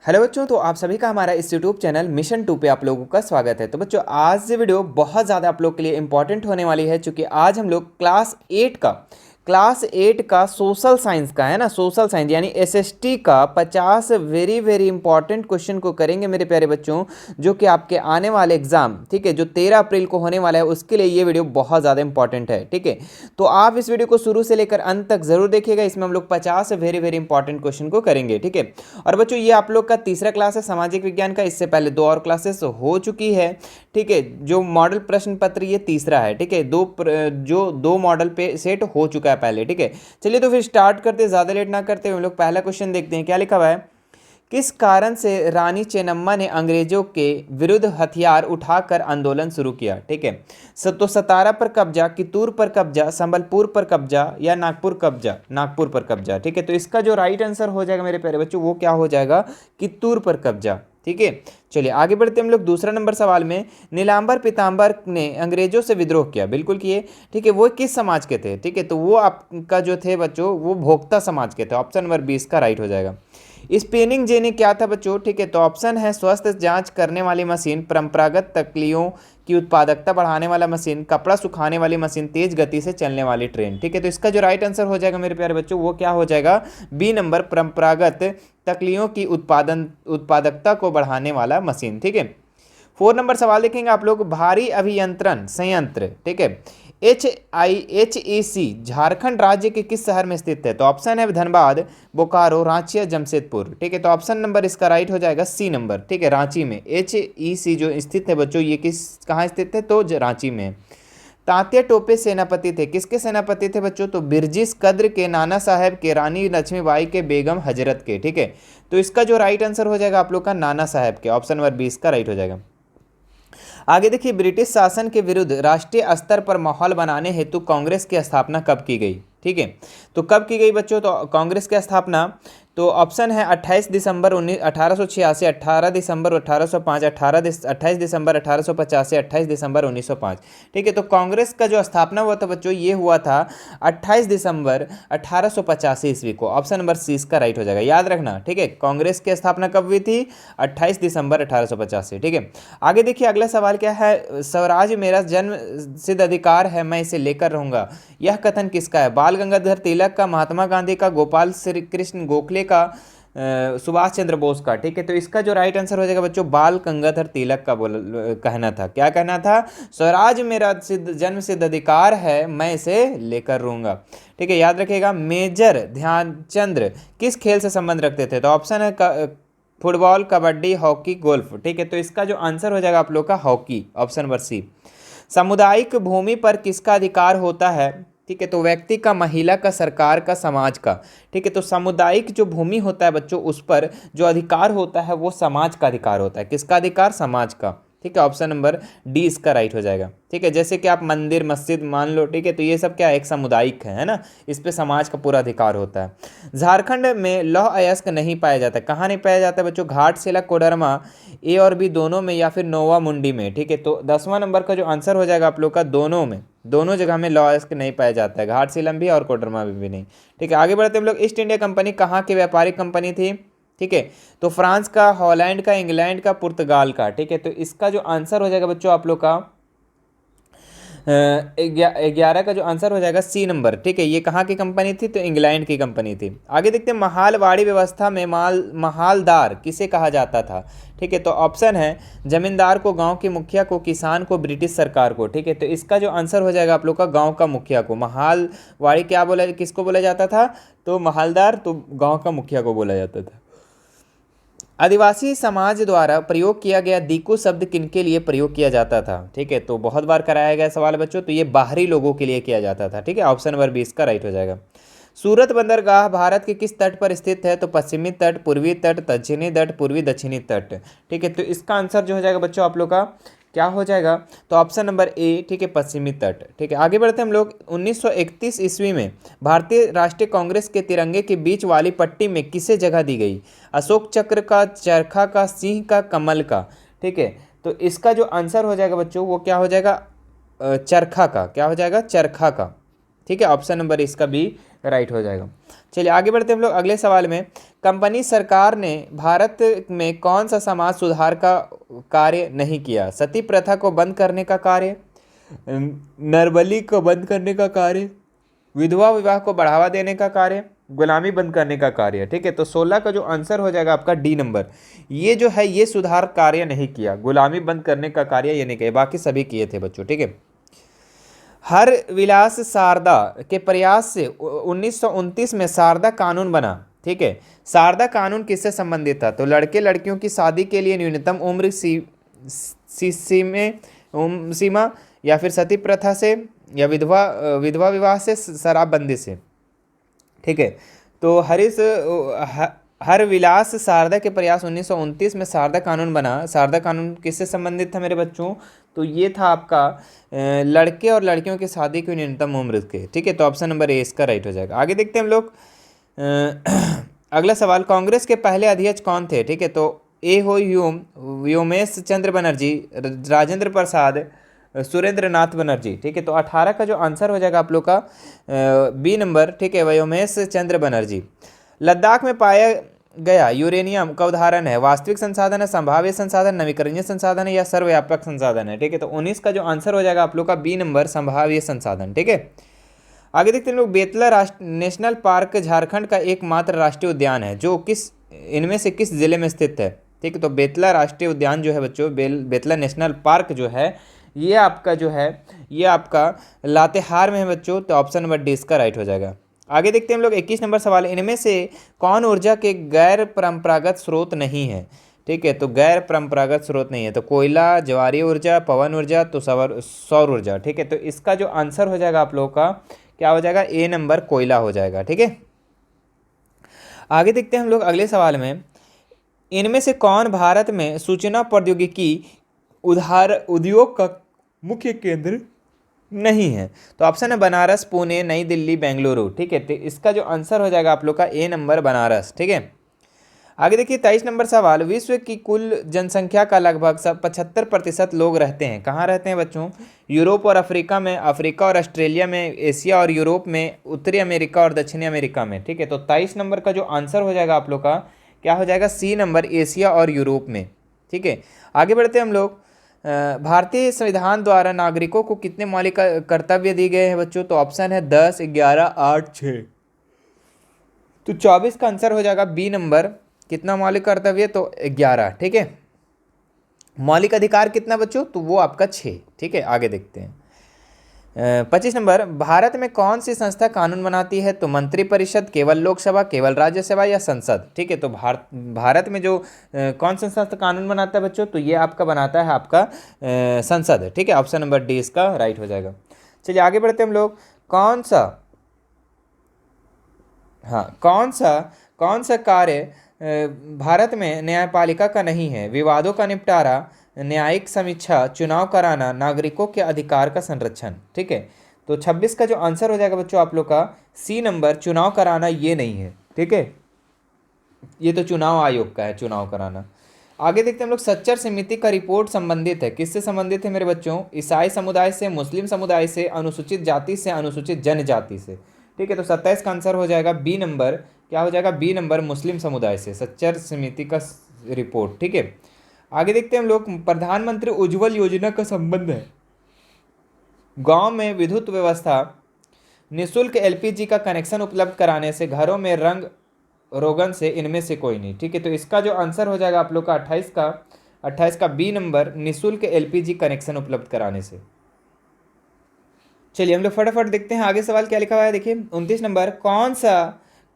Hello बच्चों, तो आप सभी का हमारा इस यूट्यूब चैनल मिशन 2 पे आप लोगों का स्वागत है। तो बच्चों, आज ये वीडियो बहुत ज़्यादा आप लोग के लिए इंपॉर्टेंट होने वाली है, क्योंकि आज हम लोग क्लास 8 का सोशल साइंस का है ना, सोशल साइंस यानी एसएसटी का 50 वेरी वेरी इंपॉर्टेंट क्वेश्चन को करेंगे मेरे प्यारे बच्चों, जो कि आपके आने वाले एग्जाम, ठीक है, जो 13 अप्रैल को होने वाला है, उसके लिए ये वीडियो बहुत ज़्यादा इंपॉर्टेंट है। ठीक है, तो आप इस वीडियो को शुरू से लेकर अंत तक जरूर देखिएगा। इसमें हम लोग 50 वेरी वेरी इंपॉर्टेंट क्वेश्चन को करेंगे। ठीक है, और बच्चों ये आप लोग का तीसरा क्लास है सामाजिक विज्ञान का। इससे पहले 2 और क्लासेस हो चुकी है। ठीक है, जो मॉडल प्रश्न पत्र ये तीसरा है। ठीक है, जो 2 मॉडल पे सेट हो चुका है पहले। ठीक है, चलिए तो फिर स्टार्ट करते, ज़्यादा लेट ना करते हम लोग पहला क्वेश्चन देखते हैं। क्या लिखा हुआ है? किस कारण से रानी चेन्नम्मा ने अंग्रेजों के विरुद्ध हथियार उठाकर आंदोलन शुरू किया? ठीक है, तो सतारा पर कब्जा, कित्तूर पर कब्जा, संबलपुर पर कब्जा या नागपुर कब्जा? नागपुर पर कब्जा। ठीक है, तो इसका जो राइट आंसर हो जाएगा मेरे प्यारे बच्चों, वो क्या हो जाएगा? कित्तूर पर कब्जा। ठीक है, चलिए आगे बढ़ते हम लोग दूसरा नंबर सवाल में। नीलांबर पीतांबर ने अंग्रेजों से विद्रोह किया, बिल्कुल किए। ठीक है, वो किस समाज के थे? ठीक है, तो वो आपका जो थे बच्चों, वो भोक्ता समाज के थे। ऑप्शन नंबर 20 का राइट हो जाएगा। स्पिनिंग जेनी क्या था बच्चों? ठीक है, तो ऑप्शन है स्वास्थ्य जांच करने वाली मशीन, परंपरागत तकलियों की उत्पादकता बढ़ाने वाला मशीन, कपड़ा सुखाने वाली मशीन, तेज गति से चलने वाली ट्रेन। ठीक है, तो इसका जो राइट आंसर हो जाएगा मेरे प्यारे बच्चों, वो क्या हो जाएगा? बी नंबर, परंपरागत तकलियों की उत्पादकता को बढ़ाने वाला मशीन। ठीक है, 4 नंबर सवाल देखेंगे आप लोग। भारी अभियंत्रण संयंत्र, ठीक है, HIHEC झारखंड राज्य के किस शहर में स्थित है? तो ऑप्शन है धनबाद, बोकारो, रांची या जमशेदपुर। ठीक है, तो ऑप्शन नंबर इसका राइट हो जाएगा सी नंबर। ठीक है, रांची में HEC जो स्थित है बच्चों, ये कहाँ स्थित है? तो रांची में। तात्या टोपे सेनापति थे, किसके सेनापति थे बच्चों? तो बिरजिस कद्र के, नाना साहेब के, रानी लक्ष्मीबाई के, बेगम हजरत के। ठीक है, तो इसका जो राइट आंसर हो जाएगा आप लोग का नाना साहेब के। ऑप्शन नंबर 20 का राइट हो जाएगा। आगे देखिए, ब्रिटिश शासन के विरुद्ध राष्ट्रीय स्तर पर माहौल बनाने हेतु कांग्रेस की स्थापना कब की गई? ठीक है, तो कब की गई बच्चों? तो कांग्रेस की स्थापना, तो ऑप्शन है 28 दिसंबर 1886, 18 दिसंबर 1805, 28 दिसंबर 1885, 28 दिसंबर 1905। ठीक है, तो कांग्रेस का जो स्थापना हुआ था बच्चों, ये हुआ था 28 दिसंबर 1885 ईस्वी को। ऑप्शन नंबर सी इसका राइट हो जाएगा, याद रखना। ठीक है, कांग्रेस की स्थापना कब हुई थी? 28 दिसंबर 1885। ठीक है, आगे देखिए अगला सवाल क्या है। स्वराज मेरा जन्म सिद्ध अधिकार है, मैं इसे लेकर रहूंगा, यह कथन किसका है? बाल गंगाधर तिलक का, महात्मा गांधी का, गोपाल श्री कृष्ण गोखले का, सुभाष चंद्र बोस का? ठीक है, तो इसका जो राइट आंसर हो जाएगा बच्चों, बाल गंगाधर तिलक का कहना था। क्या कहना था? स्वराज मेरा जन्म सिद्ध अधिकार है, मैं इसे लेकर रहूंगा। ठीक है, याद रखिएगा। मेजर ध्यानचंद किस खेल से संबंध रखते थे? तो ऑप्शन है फुटबॉल, कबड्डी, हॉकी, गोल्फ। ठीक है, तो इसका जो आंसर हो जाएगा आप लोग का हॉकी। Option number C. सामुदायिक भूमि पर किसका अधिकार होता है? ठीक है, तो व्यक्ति का, महिला का, सरकार का, समाज का। ठीक है, तो सामुदायिक जो भूमि होता है बच्चों, उस पर जो अधिकार होता है वो समाज का अधिकार होता है। किसका अधिकार? समाज का। ठीक है, ऑप्शन नंबर डी इसका राइट हो जाएगा। ठीक है, जैसे कि आप मंदिर मस्जिद मान लो, ठीक है, तो ये सब क्या है? एक सामुदायिक है ना, इस पे समाज का पूरा अधिकार होता है। झारखंड में लौह अयस्क नहीं पाया जाता, कहाँ नहीं पाया जाता बच्चों? घाटशिला, कोडरमा, ए और बी दोनों में, या फिर नोवा मुंडी में। ठीक है, तो 10वां नंबर का जो आंसर हो जाएगा आप लोग का, दोनों में, दोनों जगह में लौह अयस्क नहीं पाया जाता है, घाटशिला भी और कोडरमा में भी नहीं। ठीक है, आगे बढ़ते हम लोग। ईस्ट इंडिया कंपनी कहाँ की व्यापारिक कंपनी थी? ठीक है, तो फ्रांस का, हॉलैंड का, इंग्लैंड का, पुर्तगाल का। ठीक है, तो इसका जो आंसर हो जाएगा बच्चों आप लोग का 11 का जो आंसर हो जाएगा सी नंबर। ठीक है, ये कहाँ की कंपनी थी? तो इंग्लैंड की कंपनी थी। आगे देखते हैं, महालवाड़ी व्यवस्था में महालदार किसे कहा जाता था? ठीक है, तो ऑप्शन है जमींदार को, गांव के मुखिया को, किसान को, ब्रिटिश सरकार को। ठीक है, तो इसका जो आंसर हो जाएगा आप लोग का गांव का मुखिया को। महालवाड़ी क्या बोला, किसको बोला जाता था? तो महालदार, तो गांव का मुखिया को बोला जाता था। आदिवासी समाज द्वारा प्रयोग किया गया दीकू शब्द किनके लिए प्रयोग किया जाता था? ठीक है, तो बहुत बार कराया गया सवाल बच्चों, तो ये बाहरी लोगों के लिए किया जाता था। ठीक है, ऑप्शन नंबर 20 का राइट हो जाएगा। सूरत बंदरगाह भारत के किस तट पर स्थित है? तो पश्चिमी तट, पूर्वी तट, दक्षिणी तट, पूर्वी दक्षिणी तट। ठीक है, तो इसका आंसर जो हो जाएगा बच्चों आप लोग का क्या हो जाएगा? तो ऑप्शन नंबर ए, ठीक है, पश्चिमी तट। ठीक है, आगे बढ़ते हम लोग। 1931 ईस्वी में भारतीय राष्ट्रीय कांग्रेस के तिरंगे के बीच वाली पट्टी में किसे जगह दी गई? अशोक चक्र का, चरखा का, सिंह का, कमल का? ठीक है, तो इसका जो आंसर हो जाएगा बच्चों, वो क्या हो जाएगा? चरखा का। क्या हो जाएगा? चरखा का। ठीक है, ऑप्शन नंबर इसका बी राइट हो जाएगा। चलिए आगे बढ़ते हैं हम लोग अगले सवाल में। कंपनी सरकार ने भारत में कौन सा समाज सुधार का कार्य नहीं किया? सती प्रथा को बंद करने का कार्य, नरबली को बंद करने का कार्य, विधवा विवाह को बढ़ावा देने का कार्य, गुलामी बंद करने का कार्य। ठीक है, तो 16 का जो आंसर हो जाएगा आपका डी नंबर। ये जो है ये सुधार कार्य नहीं किया, गुलामी बंद करने का कार्य ये नहीं किया, बाकी सभी किए थे बच्चों। ठीक है, हर विलास सारदा के प्रयास से 1929 में सारदा कानून बना। ठीक है, सारदा कानून किससे संबंधित था? तो लड़के लड़कियों की शादी के लिए न्यूनतम उम्र सीमा, या फिर सती प्रथा से, या विधवा विवाह से, शराबबंदी से। ठीक है, तो हर विलास सारदा के प्रयास 1929 में सारदा कानून बना। सारदा कानून किससे संबंधित था मेरे बच्चों? तो ये था आपका लड़के और लड़कियों की शादी की न्यूनतम उम्र के। ठीक है, तो ऑप्शन नंबर ए इसका राइट हो जाएगा। आगे देखते हैं हम लोग अगला सवाल। कांग्रेस के पहले अध्यक्ष कौन थे? ठीक है, तो ए हो व्योमेश चंद्र बनर्जी, राजेंद्र प्रसाद, सुरेंद्र नाथ बनर्जी। ठीक है, तो 18 का जो आंसर हो जाएगा आप लोग का बी नंबर। ठीक है, व्योमेश चंद्र बनर्जी। लद्दाख में पाया गया यूरेनियम का उदाहरण है? वास्तविक संसाधन है, संभाव्य संसाधन, नवीकरणीय संसाधन है, या सर्वव्यापक संसाधन है? ठीक है, तो 19 का जो आंसर हो जाएगा आप लोग का बी नंबर, संभाव्य संसाधन। ठीक है, आगे देखते हैं लोग। बेतला नेशनल पार्क झारखंड का एकमात्र राष्ट्रीय उद्यान है जो इनमें से किस जिले में स्थित है? ठीक है, तो बेतला राष्ट्रीय उद्यान जो है बच्चों, बेतला नेशनल पार्क जो है ये आपका जो है ये आपका लातेहार में है बच्चों, तो ऑप्शन नंबर डी इसका राइट हो जाएगा। आगे देखते हैं हम लोग 21 नंबर सवाल। इनमें से कौन ऊर्जा के गैर परंपरागत स्रोत नहीं है? ठीक है, तो गैर परंपरागत स्रोत नहीं है, तो कोयला, ज्वारीय ऊर्जा, पवन ऊर्जा, तो सौर ऊर्जा। ठीक है, तो इसका जो आंसर हो जाएगा आप लोगों का क्या हो जाएगा? ए नंबर, कोयला हो जाएगा। ठीक है, आगे देखते हैं हम लोग अगले सवाल में। इनमें से कौन भारत में सूचना प्रौद्योगिकी उद्योग का मुख्य केंद्र नहीं है? तो ऑप्शन है बनारस, पुणे, नई दिल्ली, बेंगलुरु। ठीक है, तो इसका जो आंसर हो जाएगा आप लोग का ए नंबर, बनारस। ठीक है, आगे देखिए 23 नंबर सवाल। विश्व की कुल जनसंख्या का लगभग 75% लोग रहते हैं, कहाँ रहते हैं बच्चों? यूरोप और अफ्रीका में, अफ्रीका और ऑस्ट्रेलिया में, एशिया और यूरोप में, उत्तरी अमेरिका और दक्षिणी अमेरिका में। ठीक है, तो 23 नंबर का जो आंसर हो जाएगा आप लोग का क्या हो जाएगा? सी नंबर, एशिया और यूरोप में। ठीक है, आगे बढ़ते हैं हम लोग। भारतीय संविधान द्वारा नागरिकों को कितने मौलिक कर्तव्य दिए गए हैं बच्चों? तो ऑप्शन है 10, 11, 8, 6। तो 24 का आंसर हो जाएगा बी नंबर। कितना मौलिक कर्तव्य? तो 11। ठीक है, मौलिक अधिकार कितना बच्चों? तो वो आपका 6। ठीक है, आगे देखते हैं 25 नंबर। भारत में कौन सी संस्था कानून बनाती है? तो मंत्रिपरिषद, केवल लोकसभा, केवल राज्यसभा, या संसद? ठीक है, तो भारत में जो कौन सा संस्था कानून बनाता है बच्चों? तो ये आपका बनाता है आपका संसद। ठीक है, ऑप्शन नंबर डी इसका राइट हो जाएगा। चलिए आगे बढ़ते हम लोग। कौन सा कार्य भारत में न्यायपालिका का नहीं है? विवादों का निपटारा, न्यायिक समीक्षा, चुनाव कराना, नागरिकों के अधिकार का संरक्षण। ठीक है, तो 26 का जो आंसर हो जाएगा बच्चों आप लोग का सी नंबर, चुनाव कराना ये नहीं है। ठीक है, ये तो चुनाव आयोग का है, चुनाव कराना। आगे देखते हैं हम लोग। सच्चर समिति का रिपोर्ट संबंधित है, किससे संबंधित है मेरे बच्चों? ईसाई समुदाय से, मुस्लिम समुदाय से, अनुसूचित जाति से, अनुसूचित जनजाति से। ठीक है, तो 27 का आंसर हो जाएगा बी नंबर। क्या हो जाएगा? बी नंबर, मुस्लिम समुदाय से सच्चर समिति का रिपोर्ट। ठीक है, आगे देखते हैं हम लोग। प्रधानमंत्री उज्ज्वल योजना का संबंध है गांव में विद्युत व्यवस्था, निःशुल्क एलपीजी का कनेक्शन उपलब्ध कराने से, घरों में रंग रोगन से, इनमें से कोई नहीं। ठीक है, तो इसका जो आंसर हो जाएगा आप लोग का 28 का बी नंबर, निःशुल्क एलपीजी कनेक्शन उपलब्ध कराने से। चलिए हम लोग फटाफट देखते हैं आगे सवाल क्या लिखा हुआ है। देखिए 29 नंबर।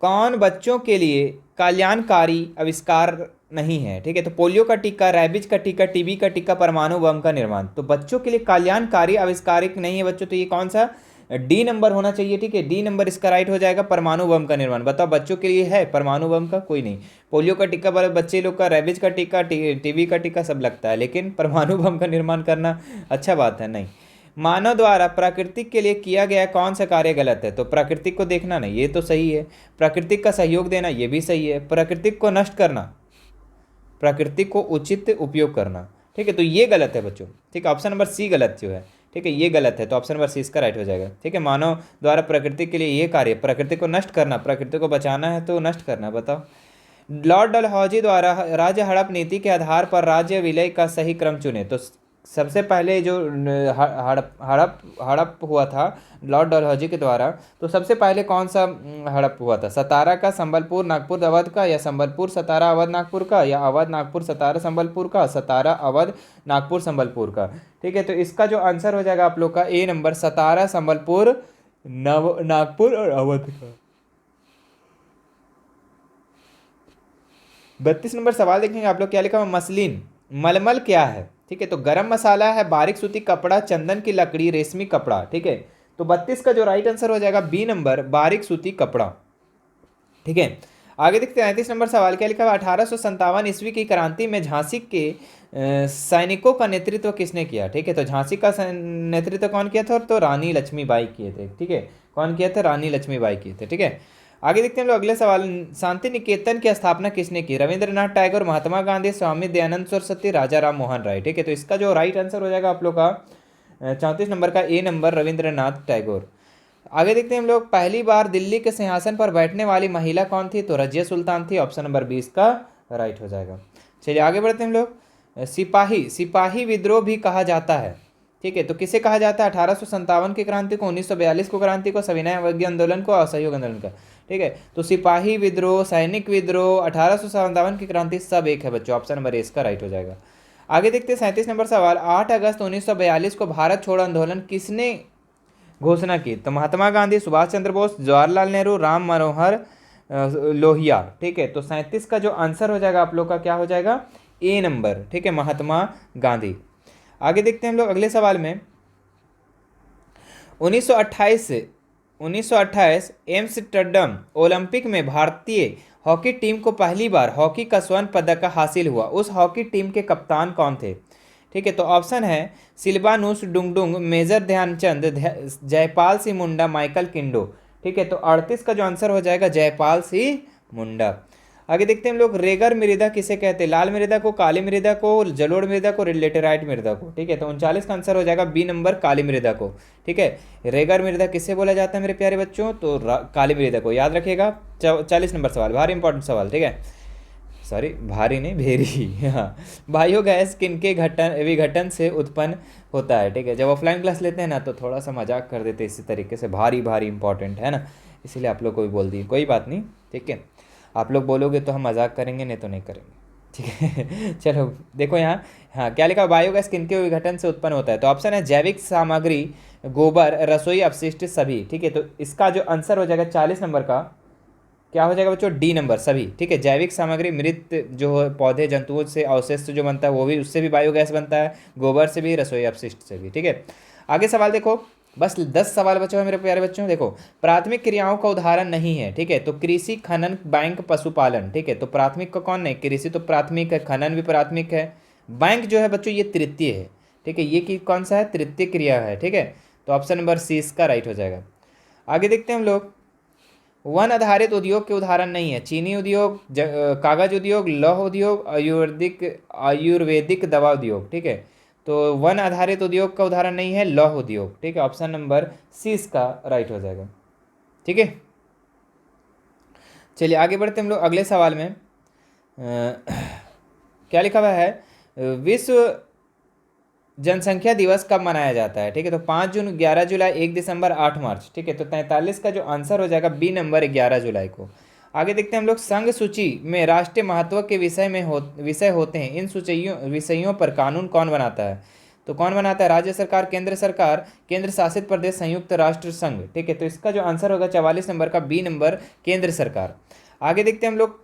कौन बच्चों के लिए कल्याणकारी आविष्कार नहीं है? ठीक है, तो पोलियो का टीका, रैबिज का टीका, टीबी का टीका, परमाणु बम का निर्माण। तो बच्चों के लिए कल्याणकारी आविष्कारिक नहीं है बच्चों, तो ये कौन सा? डी नंबर होना चाहिए। ठीक है, डी नंबर इसका राइट हो जाएगा, परमाणु बम का निर्माण। बताओ बच्चों के लिए है परमाणु बम का? कोई नहीं। पोलियो का टीका बच्चे लोग का, रैबिज का टीका, टीबी का टीका सब लगता है, लेकिन परमाणु बम का निर्माण करना अच्छा बात है नहीं। मानव द्वारा प्राकृतिक के लिए किया गया कौन सा कार्य गलत है? तो प्राकृतिक को देखना नहीं, ये तो सही है। प्राकृतिक का सहयोग देना, ये भी सही है। प्राकृतिक को नष्ट करना, प्राकृतिक को उचित उपयोग करना, ठीक है, तो ये गलत है बच्चों। ठीक है, ऑप्शन नंबर सी गलत जो है। ठीक है, ये गलत है, तो ऑप्शन नंबर सी इसका राइट हो जाएगा। ठीक है, मानव द्वारा प्रकृति के लिए ये कार्य, प्रकृति को नष्ट करना, प्रकृति को बचाना है तो नष्ट करना, बताओ। लॉर्ड डलहौजी द्वारा राज्य हड़प नीति के आधार पर राज्य विलय का सही क्रम चुने। तो सबसे पहले जो हड़प हड़प हड़प हुआ था लॉर्ड डलहौजी के द्वारा, तो सबसे पहले कौन सा हड़प हुआ था? सतारा का, संबलपुर नागपुर अवध का, या संबलपुर सतारा अवध नागपुर का, या अवध नागपुर सतारा संबलपुर का, सतारा अवध नागपुर संबलपुर का? ठीक है, तो इसका जो आंसर हो जाएगा आप लोग का ए नंबर, सतारा संबलपुर नागपुर और अवध का। 32 नंबर सवाल देखेंगे आप लोग, क्या लिखा हुआ? मसलिन मलमल क्या है? ठीक है, तो गरम मसाला है, बारीक सूती कपड़ा, चंदन की लकड़ी, रेशमी कपड़ा। ठीक है, तो 32 का जो राइट आंसर हो जाएगा बी नंबर, बारीक सूती कपड़ा। ठीक है, आगे देखते हैं 33 नंबर सवाल, क्या लिखा हुआ? 1857 ईस्वी की क्रांति में झांसी के सैनिकों का नेतृत्व किसने किया? ठीक है, तो झांसी का नेतृत्व कौन किया था? तो रानी लक्ष्मीबाई किए थे। ठीक है, कौन किया था? रानी लक्ष्मीबाई किए थे। ठीक है, आगे देखते हैं हम लोग अगले सवाल, शांति निकेतन की स्थापना किसने की? रविंद्रनाथ टैगोर, महात्मा गांधी, स्वामी दयानंद सरस्वती, राजा राम मोहन राय। ठीक है, तो इसका जो राइट आंसर हो जाएगा आप लोग का 34 नंबर का ए नंबर, रविंद्रनाथ टैगोर। आगे देखते हैं हम लोग, पहली बार दिल्ली के सिंहासन पर बैठने वाली महिला कौन थी? तो रजिया सुल्तान थी, ऑप्शन नंबर 20 का राइट हो जाएगा। चलिए आगे बढ़ते हैं हम लोग, सिपाही विद्रोह भी कहा जाता है। ठीक है, तो किसे कहा जाता है? 1857 की क्रांति को, 1942 को क्रांति को, सविनय अवज्ञा आंदोलन को, असहयोग आंदोलन का। ठीक है, तो सिपाही विद्रोह, सैनिक विद्रोह, 1857 की क्रांति सब एक है बच्चों, ऑप्शन नंबर ए इसका राइट हो जाएगा। आगे देखते हैं 37 नंबर सवाल, 8 अगस्त 1942 को भारत छोड़ो आंदोलन किसने घोषणा की? तो महात्मा गांधी, सुभाष चंद्र बोस, जवाहरलाल नेहरू, राम मनोहर लोहिया। ठीक है, तो 37 का जो आंसर हो जाएगा आप लोग का क्या हो जाएगा? ए नंबर। ठीक है, महात्मा गांधी। आगे देखते हैं हम लोग अगले सवाल में, 1928 एम्स्टर्डम ओलंपिक में भारतीय हॉकी टीम को पहली बार हॉकी का स्वर्ण पदक हासिल हुआ। उस हॉकी टीम के कप्तान कौन थे? ठीक है, तो ऑप्शन है Silvanus Dungdung, major Dhyanchand, Jaipal Singh Munda, Michael किंडो। ठीक है, तो 38 का जो आंसर हो जाएगा जयपाल सिंह मुंडा। आगे देखते हैं हम लोग, रेगर मृदा किसे कहते हैं? लाल मृदा को, काली मृदा को, जलोढ़ मृदा को, लेटेराइट मृदा को। ठीक है, तो 39 का आंसर हो जाएगा बी नंबर, काली मृदा को। ठीक है, रेगर मृदा किससे बोला जाता है मेरे प्यारे बच्चों? तो काली मृदा को, याद रखिएगा। 40 नंबर सवाल, भारी इंपॉर्टेंट सवाल। ठीक है, सॉरी भारी नहीं, भेरी। हाँ, बायोगैस किनके विघटन से उत्पन्न होता है? ठीक है, जब ऑफलाइन क्लास लेते हैं ना तो थोड़ा सा मजाक कर देते हैं इसी तरीके से, भारी भारी इंपॉर्टेंट है ना, इसीलिए आप लोग को भी बोल दिए, कोई बात नहीं। ठीक है, आप लोग बोलोगे तो हम मजाक करेंगे, नहीं तो नहीं करेंगे। ठीक है, चलो देखो यहाँ, हाँ क्या लिखा? बायोगैस किनके विघटन से उत्पन्न होता है? तो ऑप्शन है जैविक सामग्री, गोबर, रसोई अपशिष्ट, सभी। ठीक है, तो इसका जो आंसर हो जाएगा 40 नंबर का क्या हो जाएगा बच्चों? डी नंबर, सभी। ठीक है, जैविक सामग्री, मृत जो पौधे जंतुओं से अवशिष्ट जो बनता है वो भी, उससे भी बायोगैस बनता है, गोबर से भी, रसोई अपशिष्ट से भी। ठीक है, आगे सवाल देखो, बस 10 सवाल बचे हुए मेरे प्यारे बच्चों। देखो, प्राथमिक क्रियाओं का उदाहरण नहीं है। ठीक है, तो कृषि, खनन, बैंक, पशुपालन। ठीक है, तो प्राथमिक का कौन नहीं? कृषि तो प्राथमिक है, खनन भी प्राथमिक है, बैंक जो है बच्चों ये तृतीय है। ठीक है, ये कौन सा है? तृतीय क्रिया है। ठीक है, तो ऑप्शन नंबर सी इसका राइट हो जाएगा। आगे देखते हैं हम लोग, वन आधारित उद्योग के उदाहरण नहीं है। चीनी उद्योग, कागज उद्योग, लौह उद्योग, आयुर्वेदिक दवा उद्योग। ठीक है, तो वन आधारित उद्योग का उदाहरण नहीं है लौह उद्योग। ठीक है, ऑप्शन नंबर सी इसका राइट हो जाएगा। ठीक है, चलिए आगे बढ़ते हम लोग अगले सवाल में। क्या लिखा हुआ है? विश्व जनसंख्या दिवस कब मनाया जाता है? ठीक है, तो 5 जून, 11 जुलाई, 1 दिसंबर, 8 मार्च। ठीक है, तो 43 का जो आंसर हो जाएगा बी नंबर, 11 जुलाई को। आगे देखते हैं हम लोग, संघ सूची में राष्ट्रीय महत्व के विषय होते हैं, इन विषयों पर कानून कौन बनाता है? तो कौन बनाता है? राज्य सरकार, केंद्र सरकार, केंद्र शासित प्रदेश, संयुक्त राष्ट्र संघ। ठीक है, तो इसका जो आंसर होगा 44 नंबर का बी नंबर, केंद्र सरकार। आगे देखते हैं हम लोग,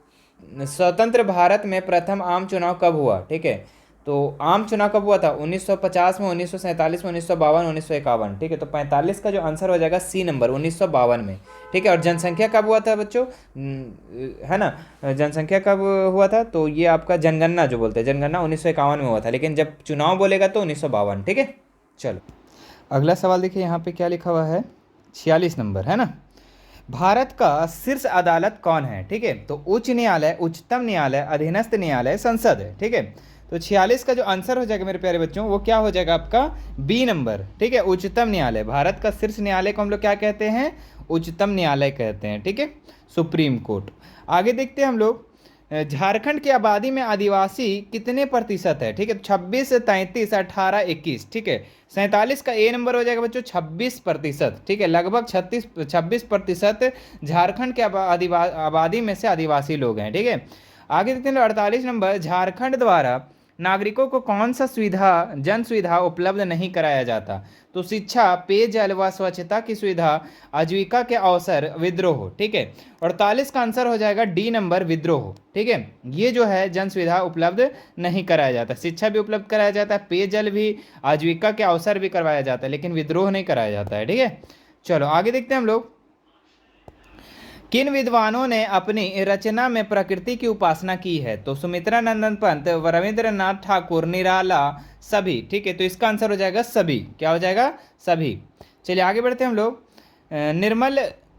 स्वतंत्र भारत में प्रथम आम चुनाव कब हुआ? ठीक है, तो आम चुनाव कब हुआ था? 1950 में, 1947 में, 1952, 1951। ठीक है, तो 45 का जो आंसर हो जाएगा सी नंबर, 1952 में। ठीक है, और जनसंख्या कब हुआ था बच्चों? है ना, जनसंख्या कब हुआ था? तो ये आपका जनगणना जो बोलते हैं, जनगणना 1951 में हुआ था, लेकिन जब चुनाव बोलेगा तो 1952। ठीक है, चलो अगला सवाल देखिए, यहाँ पे क्या लिखा हुआ है? 46 नंबर है ना। भारत का शीर्ष अदालत कौन है? ठीक है, तो उच्च न्यायालय, उच्चतम न्यायालय, अधीनस्थ न्यायालय, संसद है। ठीक है, तो 46 का जो आंसर हो जाएगा मेरे प्यारे बच्चों वो क्या हो जाएगा आपका बी नंबर, ठीक है। उच्चतम न्यायालय, भारत का शीर्ष न्यायालय को हम लोग क्या कहते हैं, उच्चतम न्यायालय कहते हैं, ठीक है, सुप्रीम कोर्ट। आगे देखते हैं हम लोग, झारखंड की आबादी में आदिवासी कितने प्रतिशत है, ठीक है। 26, 33, 18, 21, ठीक है। 47 का ए नंबर हो जाएगा बच्चों 26%, ठीक है। लगभग 26% झारखंड के आबादी में से आदिवासी लोग हैं, ठीक है। आगे देखते हैं 48 नंबर, झारखंड द्वारा नागरिकों को कौन सा जन सुविधा उपलब्ध नहीं कराया जाता, तो शिक्षा, पेयजल व स्वच्छता की सुविधा, आजीविका के अवसर, विद्रोह, ठीक है। 48 का आंसर हो जाएगा डी नंबर, विद्रोह, ठीक है। ये जो है जन सुविधा उपलब्ध नहीं कराया जाता, शिक्षा भी उपलब्ध कराया जाता है, पेयजल भी, आजीविका के अवसर भी करवाया जाता है, लेकिन विद्रोह नहीं कराया जाता है, ठीक है। चलो आगे देखते हैं हम लोग, किन विद्वानों ने अपनी रचना में प्रकृति की उपासना की है, तो सुमित्रा नंदन पंत, रविंद्रनाथ ठाकुर, निराला, सभी, ठीक है। तो इसका आंसर हो जाएगा सभी, क्या हो जाएगा, सभी। चलिए आगे बढ़ते हैं हम लोग,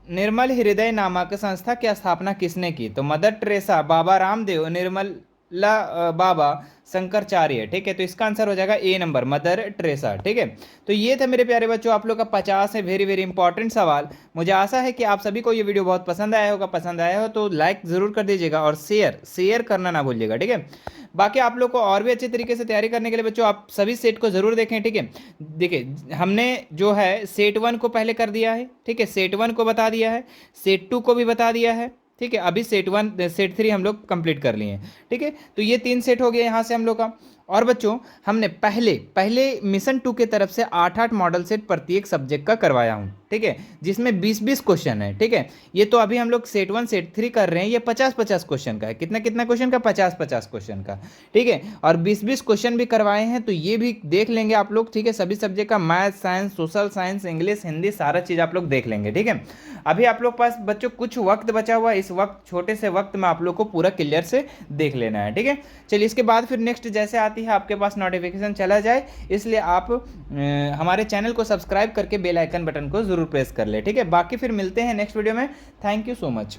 निर्मल हृदय नामक संस्था की स्थापना किसने की, तो मदर टेरेसा, बाबा रामदेव, बाबा शंकराचार्य, ठीक है। तो इसका आंसर हो जाएगा ए नंबर, मदर टेरेसा, ठीक है। तो ये था मेरे प्यारे बच्चों आप लोग का 50 है वेरी वेरी इंपॉर्टेंट सवाल। मुझे आशा है कि आप सभी को ये वीडियो बहुत पसंद आया होगा, पसंद आया हो तो लाइक जरूर कर दीजिएगा और शेयर करना ना भूलिएगा, ठीक है। बाकी आप लोग को और भी अच्छे तरीके से तैयारी करने के लिए बच्चों आप सभी सेट को जरूर देखें, ठीक है। देखिए हमने जो है सेट 1 को पहले कर दिया है, ठीक है, सेट 1 को बता दिया है, सेट 2 को भी बता दिया है, ठीक है। अभी सेट 1 सेट 3 हम लोग कंप्लीट कर लिए हैं, ठीक है। तो ये 3 सेट हो गए यहाँ से हम लोग का। और बच्चों हमने पहले मिशन 2 के तरफ से 8-8 मॉडल सेट प्रत्येक सब्जेक्ट का करवाया हूँ, ठीक है, जिसमें 20-20 क्वेश्चन है, ठीक है। ये तो अभी हम लोग सेट 1 सेट 3 कर रहे हैं, ये 50-50 क्वेश्चन का है, कितना क्वेश्चन का, 50-50 क्वेश्चन का, ठीक है। और 20-20 क्वेश्चन भी करवाए हैं, तो ये भी देख लेंगे आप लोग, ठीक है। सभी सब्जेक्ट का math, science, social science, English, Hindi, सारा चीज़ आप लोग देख लेंगे, ठीक है। अभी आप लोग पास बच्चों कुछ वक्त बचा हुआ है, इस वक्त छोटे से वक्त में आप लोग को पूरा क्लियर से देख लेना है, ठीक है। चलिए इसके बाद फिर नेक्स्ट जैसे आती है आपके पास नोटिफिकेशन चला जाए, इसलिए आप हमारे चैनल को सब्सक्राइब करके बेल आइकन बटन को जरूर प्रेस कर ले, ठीक है। बाकी फिर मिलते हैं नेक्स्ट वीडियो में। Thank you so much.